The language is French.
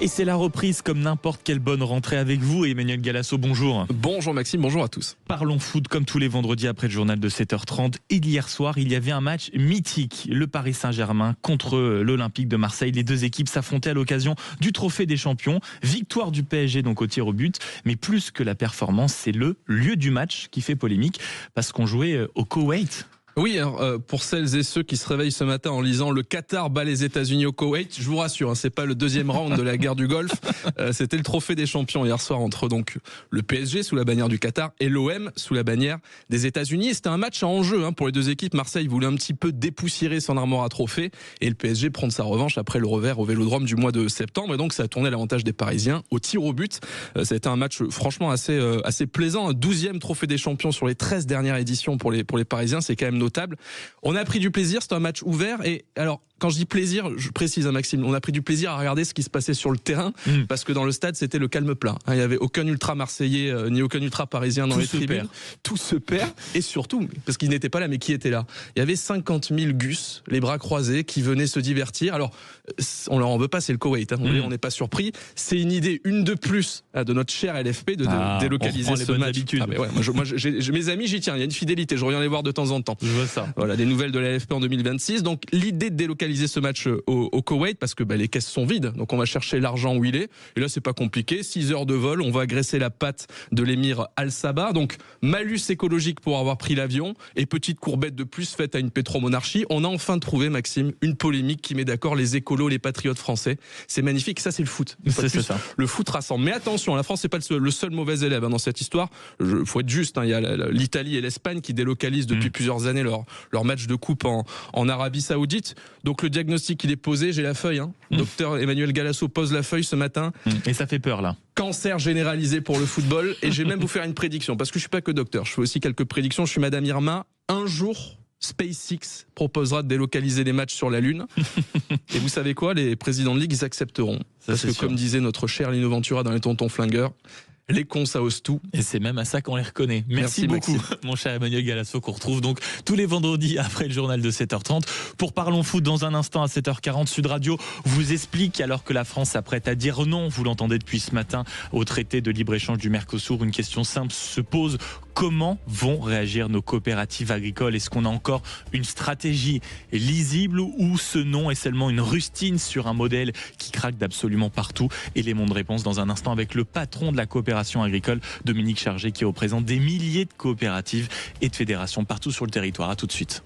Et c'est la reprise comme n'importe quelle bonne rentrée avec vous, Emmanuel Galasso, bonjour. Bonjour Maxime, bonjour à tous. Parlons foot comme tous les vendredis après le journal de 7h30. Et hier soir, il y avait un match mythique. Le Paris Saint-Germain contre l'Olympique de Marseille. Les deux équipes s'affrontaient à l'occasion du Trophée des Champions. Victoire du PSG donc au tir au but. Mais plus que la performance, c'est le lieu du match qui fait polémique parce qu'on jouait au Koweït. Oui, alors, pour celles et ceux qui se réveillent ce matin en lisant le Qatar bat les États-Unis au Koweït, je vous rassure, c'est pas le deuxième round de la guerre du Golfe. C'était le Trophée des Champions hier soir entre donc le PSG sous la bannière du Qatar et l'OM sous la bannière des États-Unis. C'était un match à enjeu pour les deux équipes. Marseille voulait un petit peu dépoussiérer son armoire à trophées et le PSG prendre sa revanche après le revers au Vélodrome du mois de septembre. Et donc ça a tourné à l'avantage des Parisiens au tir au but. Ça a été un match franchement assez plaisant. Un 12e Trophée des Champions sur les 13 dernières éditions pour les Parisiens, c'est quand même notable. On a pris du plaisir, c'est un match ouvert. Et alors, quand je dis plaisir, je précise à Maxime, on a pris du plaisir à regarder ce qui se passait sur le terrain, parce que dans le stade, c'était le calme plat. Il n'y avait aucun ultra marseillais, ni aucun ultra parisien dans les tribunes. Tout se perd. Et surtout, parce qu'ils n'étaient pas là, mais qui étaient là? Il y avait 50 000 gus, les bras croisés, qui venaient se divertir. Alors, on leur en veut pas, c'est le Koweït. On n'est pas surpris. C'est une idée, une de plus, de notre cher LFP, de délocaliser ce match. Moi, mes amis, j'y tiens. Il y a une fidélité. Je reviens les voir de temps en temps. Je vois ça. Voilà, des nouvelles de la LFP en 2026. Donc, l'idée de délocaliser ce match au Koweït, parce que les caisses sont vides, donc on va chercher l'argent où il est, et là c'est pas compliqué, 6 heures de vol, on va agresser la patte de l'émir Al-Sabah, donc malus écologique pour avoir pris l'avion, et petite courbette de plus faite à une pétromonarchie. On a enfin trouvé, Maxime, une polémique qui met d'accord les écolos, les patriotes français. C'est magnifique, ça c'est le foot. C'est ça. Le foot rassemble. Mais attention, la France c'est pas le seul mauvais élève dans cette histoire. Faut être juste, il y a l'Italie et l'Espagne qui délocalisent depuis plusieurs années leur match de coupe en Arabie Saoudite. Donc le diagnostic il est posé, j'ai la feuille. Docteur Emmanuel Galasso pose la feuille ce matin. Et ça fait peur là. Cancer généralisé pour le football. Et je vais même vous faire une prédiction, parce que je suis pas que docteur, je fais aussi quelques prédictions. Je suis Madame Irma. Un jour, SpaceX proposera de délocaliser les matchs sur la Lune. Et vous savez quoi? Les présidents de ligue, ils accepteront. Parce que comme disait notre cher Lino Ventura dans les Tontons Flingueurs, les cons, ça ose tout. Et c'est même à ça qu'on les reconnaît. Merci beaucoup, Maxime. Mon cher Emmanuel Galasso, qu'on retrouve donc tous les vendredis après le journal de 7h30. Pour Parlons Foot, dans un instant à 7h40, Sud Radio vous explique, alors que la France s'apprête à dire non, vous l'entendez depuis ce matin, au traité de libre-échange du Mercosur, une question simple se pose. Comment vont réagir nos coopératives agricoles? Est-ce qu'on a encore une stratégie lisible ou ce non est seulement une rustine sur un modèle qui craque d'absolument partout? Élément de réponse dans un instant avec le patron de la coopération agricole, Dominique Chargé, qui représente des milliers de coopératives et de fédérations partout sur le territoire. À tout de suite.